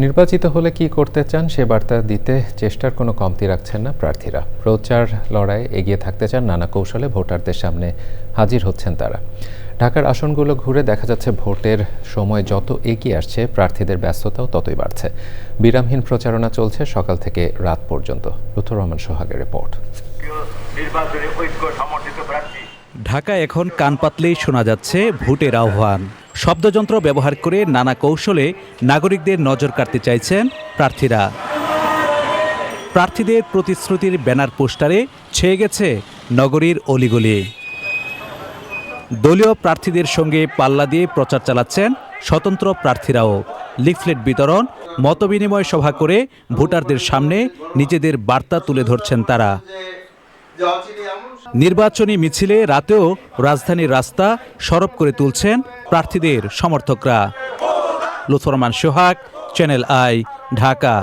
নির্বাচিত হলে কি করতে চান সে বার্তা দিতে চেষ্টার কোনো কমতি রাখছেন না প্রার্থীরা। প্রচার লড়াইয়ে এগিয়ে থাকতে চান, নানা কৌশলে ভোটারদের সামনে হাজির হচ্ছেন তারা। ঢাকার আসনগুলো ঘুরে দেখা যাচ্ছে ভোটের সময় যত এগিয়ে আসছে প্রার্থীদের ব্যস্ততাও ততই বাড়ছে। বিরামহীন প্রচারণা চলছে সকাল থেকে রাত পর্যন্ত। লুৎফর রহমান সোহাগের রিপোর্ট। ঢাকায় এখন কান পাতলেই শোনা যাচ্ছে ভোটের আহ্বান। শব্দযন্ত্র ব্যবহার করে নানা কৌশলে নাগরিকদের নজর কাড়তে চাইছেন প্রার্থীরা। প্রার্থীদের প্রতিশ্রুতির ব্যানার পোস্টারে ছেয়ে গেছে নগরীর অলিগলি। দলীয় প্রার্থীদের সঙ্গে পাল্লা দিয়ে প্রচার চালাচ্ছেন স্বতন্ত্র প্রার্থীরাও। লিফলেট বিতরণ, মতবিনিময় সভা করে ভোটারদের সামনে নিজেদের বার্তা তুলে ধরছেন তারা। নির্বাচনী মিছিলে রাতেও রাজধানীর রাস্তা সরব করে তুলছেন প্রার্থীদের সমর্থকরা। লুৎফর রহমান সোহাগ, চ্যানেল আই, ঢাকা।